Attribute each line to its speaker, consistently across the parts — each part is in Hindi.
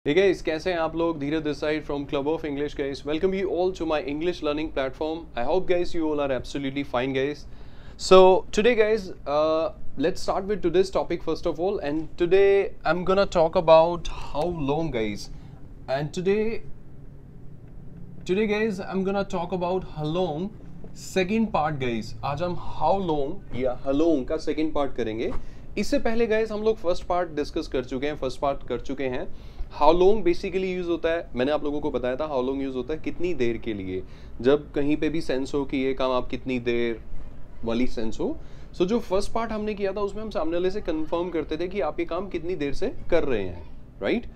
Speaker 1: Hey guys, कैसे हैं आप लोग? Dheeraj this side from club of English guys. Welcome you all to my English learning platform. I hope guys you all are absolutely fine guys. So today guys, let's start with today's topic first of all, and today I'm gonna talk about how long guys. And today guys I'm gonna talk about how long second part guys. आज हम how long या how long का second part करेंगे. इससे पहले गाइज हम लोग फर्स्ट पार्ट डिस्कस कर चुके हैं. हाउ लॉन्ग बेसिकली यूज होता है, मैंने आप लोगों को बताया था. हाउ लॉन्ग यूज होता है कितनी देर के लिए, जब कहीं पे भी सेंस हो कि ये काम आप कितनी देर वाली सेंस हो. सो जो फर्स्ट पार्ट हमने किया था उसमें हम सामने वाले से कंफर्म करते थे कि आप ये काम कितनी देर से कर रहे हैं, राइट?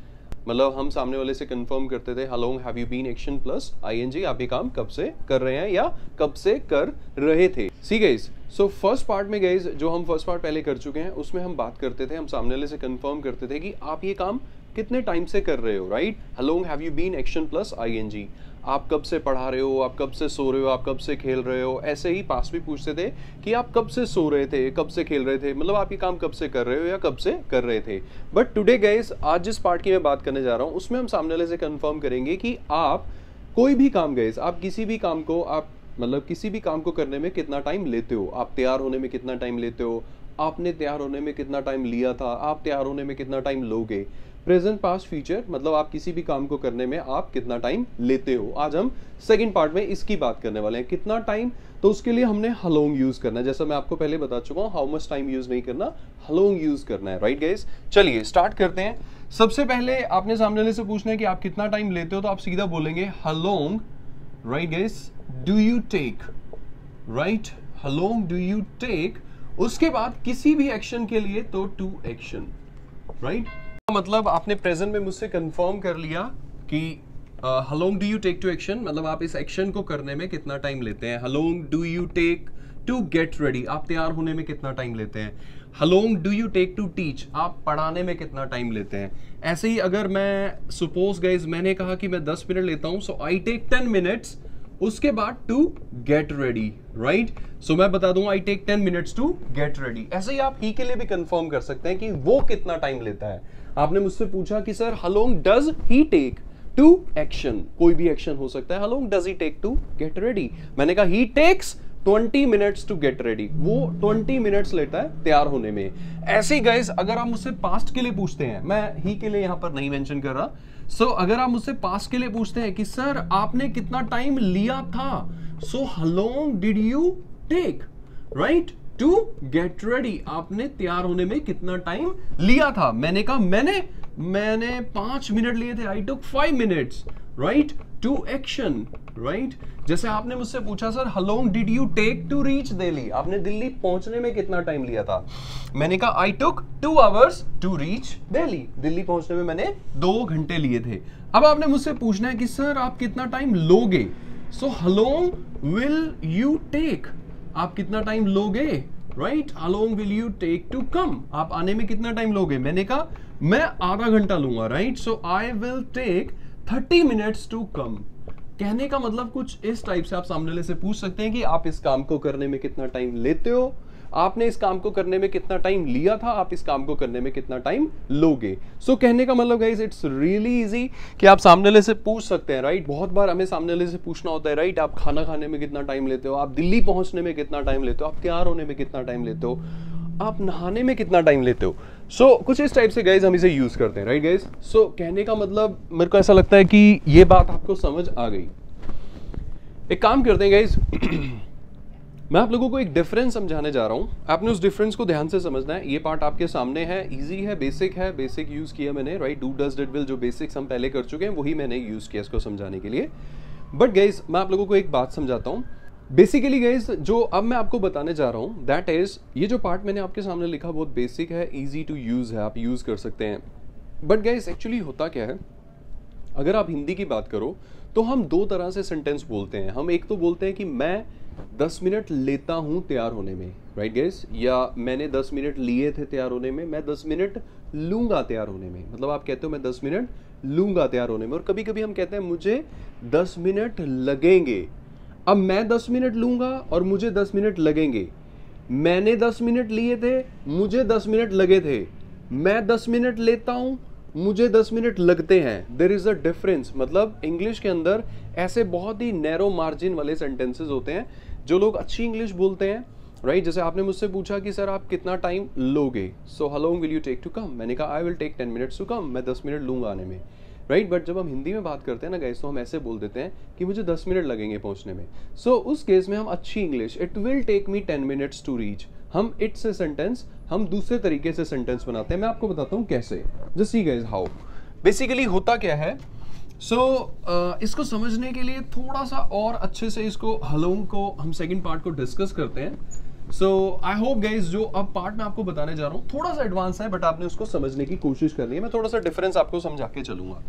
Speaker 1: मतलब हम सामने वाले से कंफर्म करते थे how long have you been action plus ING, आप ये काम कब से कर रहे हैं या कब से कर रहे थे. See guys, so first part में गाइज जो हम फर्स्ट पार्ट पहले कर चुके हैं उसमें हम बात करते थे, हम सामने वाले से कंफर्म करते थे कि आप ये काम कितने टाइम से कर रहे हो, right? How long have you been action plus ING, आप कब से पढ़ा रहे हो, आप कब से सो रहे हो, आप कब से खेल रहे हो. ऐसे ही पास्ट भी पूछते थे कि आप कब से सो रहे थे, kab से खेल रहे थे, मतलब आप ये काम कब से कर रहे हो या कब से कर रहे थे. बट टुडे गाइस, आज जिस पार्ट की मैं बात करने जा रहा हूँ उसमें हम सामने वाले से कंफर्म करेंगे कि आप कोई भी काम गाइस, आप किसी भी काम को किसी भी काम को करने में कितना टाइम लेते हो, आप तैयार होने में कितना टाइम लेते हो, आपने तैयार होने में कितना टाइम लिया था, आप तैयार होने में कितना टाइम लोगे. प्रेजेंट पास्ट फ्यूचर, मतलब आप किसी भी काम को करने में आप कितना टाइम लेते हो. आज हम सेकंड पार्ट में इसकी बात करने वाले हैं, कितना टाइम. तो उसके लिए हमने हाउ लॉन्ग यूज करना है. जैसा मैं आपको पहले बता चुका हूं, हाउ मच टाइम यूज नहीं करना, हाउ लॉन्ग यूज करना है, राइट गाइस? चलिए स्टार्ट करते हैं. सबसे पहले आपने सामने वाले से पूछना है कि आप कितना टाइम लेते हो, तो आप सीधा बोलेंगे how long, right guys, do you take, right? How long do you take. उसके बाद किसी भी एक्शन के लिए तो टू एक्शन, राइट? मतलब आपने प्रेजेंट में मुझसे कंफर्म कर लिया कि how long do you take to action, मतलब आप इस एक्शन को करने में कितना टाइम लेते हैं. How long do you take to get ready, आप तैयार होने में कितना टाइम लेते हैं. How long do you take to teach, आप पढ़ाने में कितना टाइम लेते हैं. ऐसे ही अगर मैं सपोज गाइज मैंने कहा कि मैं 10 मिनट लेता हूं, सो आई टेक 10 मिनट्स. उसके बाद to get ready, right? So मैं बता दूंगा I take 10 minutes to get ready. ऐसे ही आप ही के लिए भी कंफर्म कर सकते हैं कि वो कितना टाइम लेता है. आपने मुझसे पूछा कि sir how long does he take to action, कोई भी एक्शन हो सकता है. How long does he take to get ready, मैंने कहा he takes 20 minutes to get ready, वो 20 मिनट्स लेता है तैयार होने में. ऐसे ही गाइस, अगर आप मुझसे पास्ट के लिए पूछते हैं, मैं ही के लिए यहां पर नहीं मेंशन कर रहा. सो अगर आप मुझसे पास्ट के लिए पूछते हैं कि सर आपने कितना टाइम लिया था, so how long did you take, right, to get ready, आपने तैयार होने में कितना टाइम लिया था. मैंने कहा मैंने 5 मिनट लिए थे, I took 5 minutes, right, to action, right? जैसे आपने मुझसे पूछा sir how long did you take to reach Delhi, आपने दिल्ली पहुंचने में कितना टाइम लिया था. मैंने कहा I took 2 hours to reach Delhi, Delhi पहुंचने में मैंने 2 घंटे लिए थे. अब आपने मुझसे पूछना है कि सर आप कितना टाइम लोगे, so how long will you take, आप कितना टाइम लोगे, right? How long will you take to come, आप आने में कितना टाइम लोगे. मैंने कहा मैं आधा घंटा लूंगा, right? So I will take 30 minutes to come. कहने का मतलब कुछ इस टाइप से आप सामने वाले से पूछ सकते हैं कि आप इस काम को करने में कितना टाइम लेते हो, आपने इस काम को करने में कितना टाइम लिया था, आप इस काम को करने में कितना टाइम लोगे. सो कहने का मतलब गाइस, इट्स रियली इजी कि आप सामने वाले से पूछ सकते हैं, राइट? बहुत बार हमें सामने वाले से पूछना होता है, राइट? आप खाना खाने में कितना टाइम लेते हो, आप दिल्ली पहुंचने में कितना टाइम लेते हो, आप तैयार होने में कितना टाइम लेते हो, आप नहाने में कितना टाइम लेते हो. सो कुछ इस टाइप से गाइज हम इसे यूज करते हैं, राइट गाइज? सो कहने का मतलब मेरे को ऐसा लगता है कि ये बात आपको समझ आ गई. एक काम करते हैं गाइज, मैं आप लोगों को एक डिफरेंस समझाने जा रहा हूं, आपने उस डिफरेंस को ध्यान से समझना है. ये पार्ट आपके सामने है, इजी है, बेसिक यूज किया मैंने, right? Do does did will, जो बेसिक्स हम पहले कर चुके हैं वही मैंने यूज किया इसको समझाने के लिए. बट गाइज मैं आप लोगों को एक बात समझाता हूं. बेसिकली गाइज जो अब मैं आपको बताने जा रहा हूं, दैट इज, ये जो पार्ट मैंने आपके सामने लिखा बहुत बेसिक है, इजी टू यूज है, आप यूज कर सकते हैं. बट गाइज एक्चुअली होता क्या है, अगर आप हिंदी की बात करो तो हम 2 तरह से सेंटेंस बोलते हैं. हम एक तो बोलते हैं कि मैं 10 मिनट लेता हूं तैयार होने में, राइट गाइज? या मैंने 10 मिनट लिए थे तैयार होने में, मैं 10 मिनट लूंगा तैयार होने में. मतलब आप कहते हो मैं 10 मिनट लूंगा तैयार होने में. और कभी कभी हम कहते हैं मुझे 10 मिनट लगेंगे. अब मैं 10 मिनट लूंगा और मुझे 10 मिनट लगेंगे. मैंने 10 मिनट लिए थे, मुझे 10 मिनट लगे थे. मैं 10 मिनट लेता हूं, मुझे 10 मिनट लगते हैं। There is a difference. मतलब इंग्लिश के अंदर ऐसे बहुत ही नैरो मार्जिन वाले सेंटेंसेस होते हैं। जो लोग अच्छी इंग्लिश बोलते हैं, राइट, जैसे आपने मुझसे पूछा कि सर आप कितना टाइम लोगे, so how long will you take to come, मैंने कहा I will take 10 minutes to come, मैं 10 मिनट लूंगा आने में, राइट। बट जब हम हिंदी में बात करते हैं ना गाइस, तो हम ऐसे बोल देते हैं कि मुझे 10 मिनट लगेंगे पहुंचने में। सो उस केस में हम अच्छी English, it will take me 10 minutes to reach, हम इट से सेंटेंस हम दूसरे तरीके से सेंटेंस बनाते हैं। मैं आपको बताता हूं कैसे। Just see guys how. Basically होता क्या है, इसको समझने के लिए थोड़ा सा और अच्छे से इसको हलोंग को हम सेकंड पार्ट को डिस्कस करते हैं। सो आई होप गाइस जो अब पार्ट मैं आपको बताने जा रहा हूँ थोड़ा सा एडवांस है, बट आपने उसको समझने की कोशिश करनी है। मैं थोड़ा सा डिफरेंस आपको समझा के चलूंगा,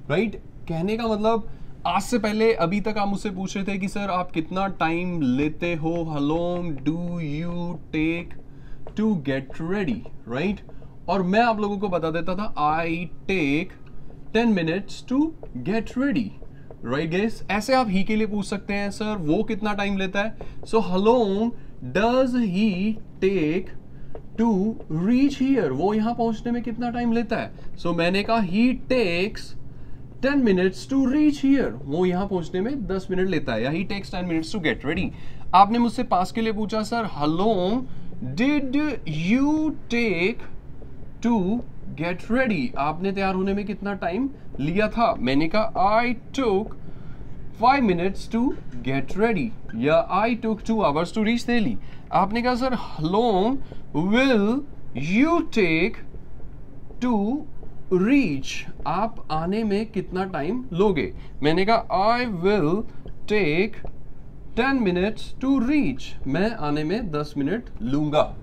Speaker 1: राइट। कहने का मतलब, आज से पहले अभी तक आप मुझसे पूछ रहे थे कि सर आप कितना टाइम लेते हो, how long do you take to get ready, right. और मैं आप लोगों को बता देता था I take 10 minutes to get ready, right guys. ऐसे आप ही के लिए पूछ सकते हैं, सर वो कितना टाइम लेता है, so how long does he take to reach here, वो यहां पहुंचने में कितना टाइम लेता है। सो मैंने कहा he takes 10 minutes to reach here, वो यहां पहुंचने में 10 मिनट लेता है, या he takes 10 minutes to get ready. आपने मुझसे पास के लिए पूछा, sir how long did you take to get ready, आपने तैयार होने में कितना टाइम लिया था। मैंने कहा I took 5 minutes to get ready, या I took 2 hours to reach Delhi. आपने कहा sir how long will you take to reach, आप आने में कितना टाइम लोगे। मैंने कहा I will take 10 minutes to reach, मैं आने में 10 मिनट लूंगा।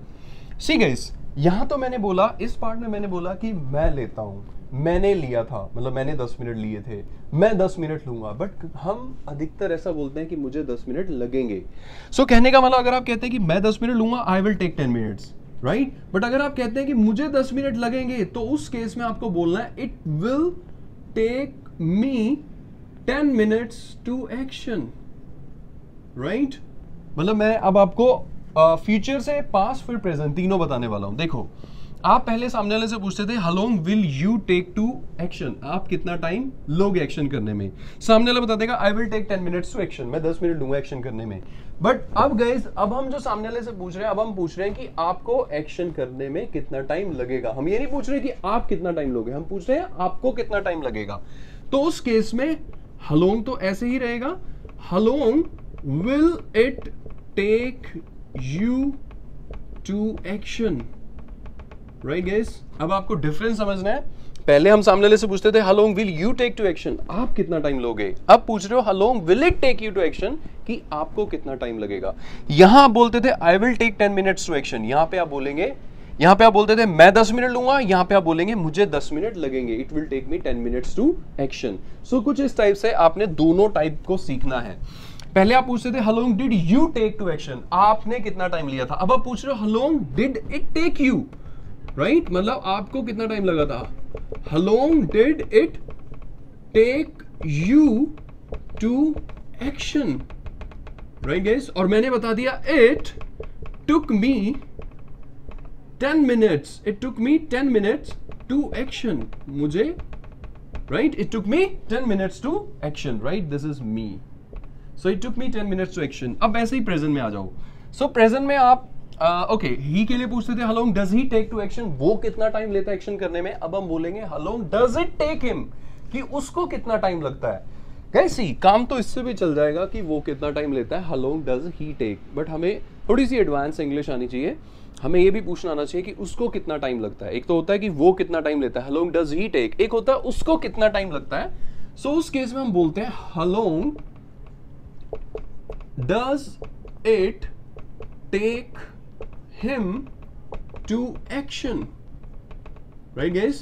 Speaker 1: सी गाइस, यहां तो मैंने बोला, इस पार्ट में मैंने बोला कि मैं लेता हूं, मैंने लिया था, मतलब मैंने 10 मिनट लिए थे, मैं 10 मिनट लूंगा। बट हम अधिकतर ऐसा बोलते हैं कि मुझे 10 मिनट लगेंगे। सो कहने का मतलब, अगर आप कहते हैं कि मैं 10 मिनट लूंगा, I will take 10 minutes, right. But अगर आप कहते हैं कि मुझे 10 मिनट लगेंगे, तो उस केस में आपको बोलना है it will take me 10 minutes to action, right. मतलब मैं अब आपको फ्यूचर से पास्ट फिर प्रेजेंट तीनों बताने वाला हूं। देखो, आप पहले सामने वाले से पूछते थे how long will you take to action, आप कितना टाइम लोगे एक्शन करने में। सामने वाला बता देगा I will take 10 minutes to action, मैं 10 मिनट लूंगा एक्शन करने में। बट अब गाइस, अब हम जो सामने वाले से पूछ रहे हैं, अब हम पूछ रहे हैं कि आपको एक्शन करने में कितना टाइम लगेगा। हम ये नहीं पूछ रहे कि आप कितना टाइम लोगे, हम पूछ रहे हैं आपको कितना टाइम लगेगा। तो उस केस में हाउ लॉन्ग तो ऐसे ही रहेगा, how long will it take you to action, right guys। अब आपको डिफरेंस समझना है। पहले हम सामने वाले से पूछते थे how long will you take to action, आप कितना टाइम लोगे। अब पूछ रहे हो how long will it take you to action, कि आपको कितना टाइम लगेगा। यहां आप बोलते थे I will take 10 minutes to action, यहां पे आप बोलेंगे, यहां पे आप बोलते थे मैं 10 मिनट लूंगा, यहां पे आप बोलेंगे मुझे 10 मिनट लगेंगे, it will take me 10 minutes to action. So कुछ इस टाइप से आपने दोनों टाइप को सीखना है। पहले आप पूछते थे how long did you take to action, आपने कितना टाइम लिया था। अब आप पूछ रहे हो how long did it take you, right, मतलब आपको कितना टाइम लगा था। How long did it take you to action, right guys. और मैंने बता दिया it took me 10 minutes, it took me 10 minutes to action, मुझे, right, it took me 10 minutes to action, right, this is me. So it took me 10 minutes to action। अब ऐसे ही प्रेजेंट में आ जाओ। So प्रेजेंट में आप ओके, ही के लिए पूछते थे how long does he take to action, वो कितना टाइम लेता है एक्शन करने में। अब हम बोलेंगे how long does it take him, कि उसको कितना टाइम लगता है। कैसी काम तो इससे भी चल जाएगा कि वो कितना टाइम लेता है, how long does he take। But हमें थोड़ी सी एडवांस इंग्लिश आनी चाहिए, हमें ये भी पूछना आना चाहिए कि उसको कितना टाइम लगता है। एक तो होता है कि वो कितना टाइम लेता है, how long does he take, एक होता है उसको कितना टाइम लगता है। सो उस केस में हम बोलते हैं how long does it take him to action, right guys।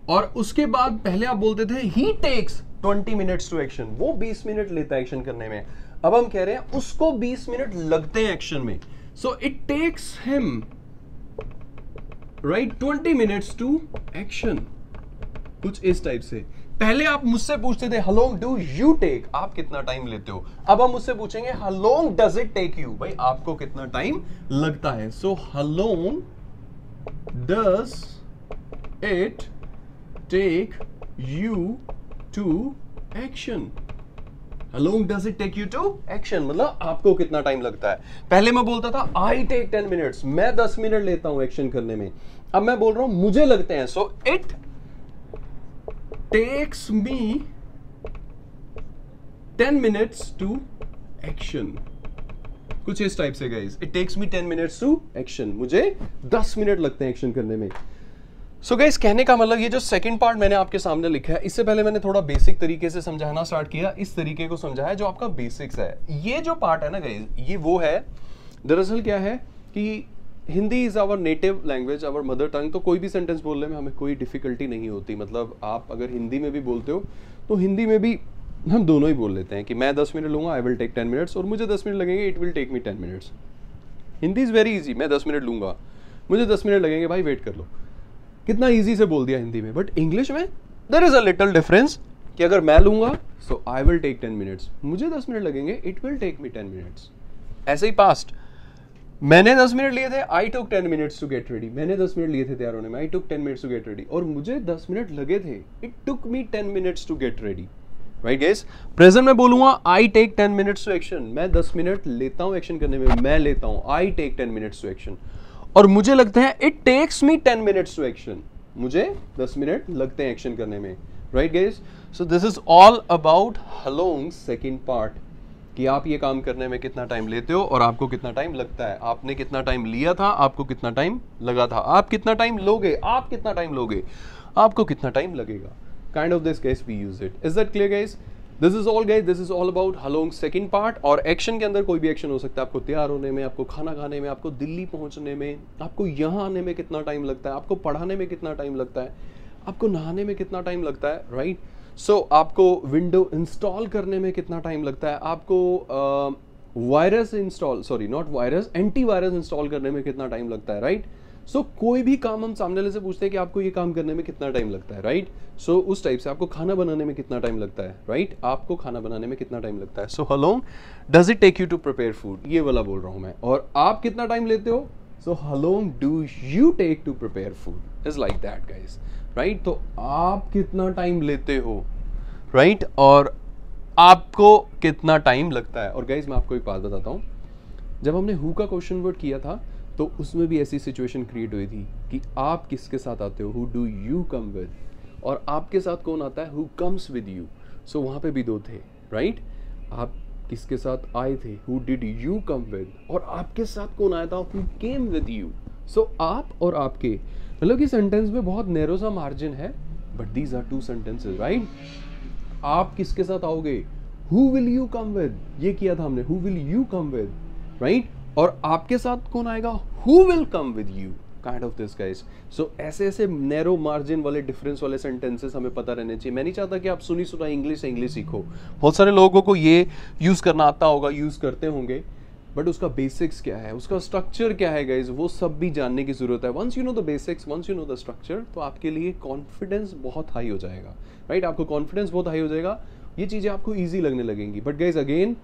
Speaker 1: और उसके बाद पहले आप बोलते थे he takes 20 minutes to action, वो 20 मिनट लेता है एक्शन करने में। अब हम कह रहे हैं उसको 20 मिनट लगते हैं एक्शन में। so it takes him, right, 20 minutes to action, कुछ इस टाइप से। पहले आप मुझसे पूछते थे how long do you take, आप कितना टाइम लेते हो। अब हम मुझसे पूछेंगे how long does it take you, भाई आपको कितना टाइम लगता है। So how long does it take you to action? How long does it take you to action? मतलब आपको कितना टाइम लगता है? पहले मैं बोलता था I take 10 minutes, मैं 10 मिनट लेता हूं एक्शन करने में. अब मैं बोल रहा हूं मुझे लगते हैं. So it takes me 10 minutes to action. कुछ इस टाइप से guys. It takes me 10 minutes to action. मुझे 10 मिनट लगते हैं एक्शन करने में. सो गाइस कहने का मतलब ये जो सेकंड पार्ट मैंने आपके सामने लिखा है, इससे पहले मैंने थोड़ा बेसिक तरीके से समझाना स्टार्ट किया. इस तरीके को समझाया जो आपका बेसिक्स है. ये जो पार्ट है ना गाइस, ये वो है. दरअसल क्या है कि Hindi is our native language, our mother tongue. तो कोई भी सेंटेंस बोलने में हमें कोई डिफिकल्टी नहीं होती. मतलब आप अगर हिंदी में भी बोलते हो तो हिंदी में भी हम दोनों ही बोल लेते हैं कि मैं 10 मिनट लूंगा, आई विल टेक 10 मिनट्स, और मुझे 10 मिनट लगेंगे, it will take me 10 minutes. Hindi is very easy. मैं 10 मिनट लूंगा, मुझे 10 मिनट लगेंगे, भाई वेट कर लो. कितना इजी से बोल दिया हिंदी में. बट इंग्लिश में there is a little difference कि अगर मैं लूंगा so I will take 10 minutes, मुझे 10 मिनट लगेंगे, it will take me 10 minutes. ऐसे ही पास्ट, मैंने 10 मिनट लिए थे, I took 10 minutes to get ready. मैंने 10 मिनट लिए थे तैयार होने में, I took 10 minutes to get ready, और मुझे 10 मिनट लगे थे, it took me 10 minutes to get ready. Right guys. Present में बोलूंगा I take 10 minutes to action. मैं 10 मिनट लेता हूं एक्शन करने में, मैं लेता हूं. I take 10 minutes to action. और मुझे लगता है it takes me 10 minutes to action. मुझे 10 मिनट लगते हैं एक्शन करने में. Right guys. So this is all about how long second part, कि आप ये काम करने में कितना टाइम लेते हो और आपको कितना टाइम लगता है. आपने कितना टाइम लिया था, आपको कितना टाइम लगा था, आप कितना टाइम लोगे, आप कितना टाइम लोगे, आपको कितना टाइम लगेगा. Kind of this guys we use it. Is that clear guys? This is all guys, this is all about how long second part. और एक्शन के अंदर कोई भी एक्शन हो सकता है. आपको तैयार होने में, आपको खाना खाने में, आपको दिल्ली पहुंचने में, आपको यहाँ आने में कितना टाइम लगता है, आपको पढ़ाने में कितना टाइम लगता है, आपको नहाने में कितना टाइम लगता है. राइट. सो आपको विंडो इंस्टॉल करने में कितना टाइम लगता है, आपको virus install, sorry not virus, antivirus install करने में कितना टाइम लगता है. राइट. सो कोई भी काम हम सामने वाले से पूछते हैं कि आपको ये काम करने में कितना टाइम लगता है. राइट. सो उस टाइप से आपको खाना बनाने में कितना टाइम लगता है. राइट. आपको खाना बनाने में कितना टाइम लगता है. So how long does it take you to prepare food, ये वाला बोल रहा हूं मैं. और आप कितना टाइम लेते हो, so how long do you take to prepare food, is like that guys. Right. तो आप कितना टाइम लेते हो, राइट, और आपको कितना टाइम लगता है. और गाइस मैं आपको एक बात बताता हूँ, जब हमने हु का क्वेश्चन वर्ड किया था तो उसमें भी ऐसी सिचुएशन क्रिएट हुई थी कि आप किसके साथ आते हो, who do you come with, और आपके साथ कौन आता है, हु कम्स विद यू. सो वहाँ पे भी दो थे. राइट. आप किसके साथ आए थे, who did you come with, और आपके साथ कौन आया था, हु केम विद यू. सो आप और आपके, मतलब कि सेंटेंस में बहुत नैरो सा मार्जिन है, but these are two sentences. Right. आप किसके साथ आओगे, who will you come with, ये किया था हमने, who will you come with. Right. और आपके साथ कौन आएगा, who will come with you. Kind of this guys. So ऐसे ऐसे नैरो मार्जिन वाले, डिफरेंस वाले सेंटेंसेस हमें पता रहने चाहिए. मैं नहीं चाहता कि आप सुनी सुना इंग्लिश से इंग्लिश सीखो. बहुत सारे लोगों को ये यूज करना आता होगा, यूज करते होंगे, बट उसका बेसिक्स क्या है, उसका स्ट्रक्चर क्या है गाइस, वो सब भी जानने की जरूरत है. Once you know the basics, once you know the structure, तो आपके लिए कॉन्फिडेंस बहुत हाई हो जाएगा. राइट. आपको कॉन्फिडेंस बहुत हाई हो जाएगा, ये चीजें आपको ईजी लगने लगेंगी. But guys again,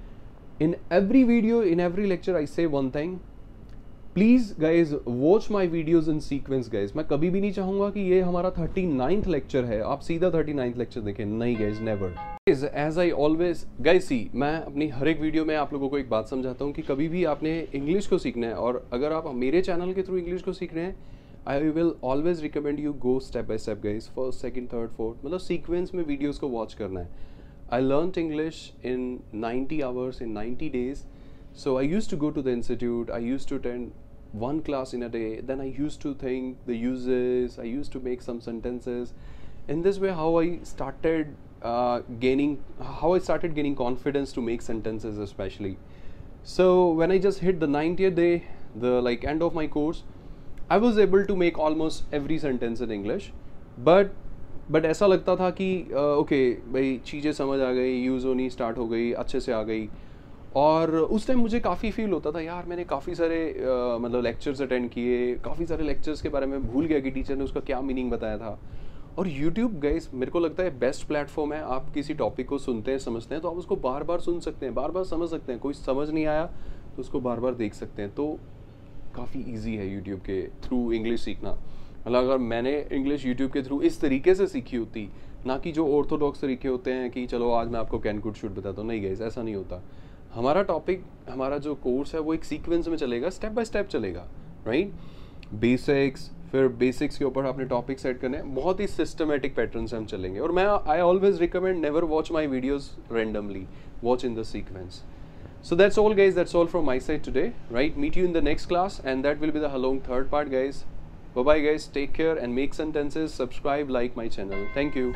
Speaker 1: in every video, in every lecture I say one thing, please guys watch my videos in sequence guys. मैं कभी भी नहीं चाहूंगा कि ये हमारा 39th लेक्चर है, आप सीधा 39th लेक्चर देखें. नहीं guys, never. As I always guys see, मैं अपनी हर एक वीडियो में आप लोगों को एक बात समझाता हूँ कि कभी भी आपने इंग्लिश को सीखना है, और अगर आप मेरे चैनल के थ्रू इंग्लिश को सीख रहे हैं, I will always recommend you go step by step guys, first, second, third, fourth, मतलब सीक्वेंस में वीडियोस को वॉच करना है. I learned English in 90 hours, in 90 days. So I used to go to the institute. I used to attend one class in a day. Then I used to think the uses. I used to make some sentences. In this way, how I started gaining confidence to make sentences, especially. So when I just hit the 90th day, the like end of my course, I was able to make almost every sentence in English. But ऐसा लगता था कि ओके भाई चीज़ें समझ आ गई, यूज़ होनी स्टार्ट हो गई, अच्छे से आ गई. और उस टाइम मुझे काफ़ी फील होता था, यार मैंने काफ़ी सारे मतलब लेक्चर्स अटेंड किए, काफ़ी सारे लेक्चर्स के बारे में भूल गया कि टीचर ने उसका क्या मीनिंग बताया था. और यूट्यूब गाइस मेरे को लगता है बेस्ट प्लेटफॉर्म है. आप किसी टॉपिक को सुनते हैं, समझते हैं, तो आप उसको बार बार सुन सकते हैं, बार बार समझ सकते हैं. कोई समझ नहीं आया तो उसको बार बार देख सकते हैं. तो काफ़ी ईजी है यूट्यूब के थ्रू इंग्लिश सीखना. मतलब अगर मैंने इंग्लिश यूट्यूब के थ्रू इस तरीके से सीखी होती, ना कि जो ऑर्थोडॉक्स तरीके होते हैं कि चलो आज मैं आपको कैन कुड शुड बताता हूँ, नहीं गाइस ऐसा नहीं होता। हमारा टॉपिक, हमारा जो कोर्स है वो एक सीक्वेंस में चलेगा, स्टेप बाय स्टेप चलेगा, राइट। बेसिक्स, फिर बेसिक्स के ऊपर आपने टॉपिक सेट करने हैं, बहुत ही सिस्टमेटिक पैटर्न से हम चलेंगे। और मैं I always recommend never watch my videos randomly, watch in the sequence. So that's all guys, that's all from my side today, right? Meet you in the next class, and that will be the Halong third part guys. Bye bye guys, take care and make sentences, subscribe, like my channel. Thank you.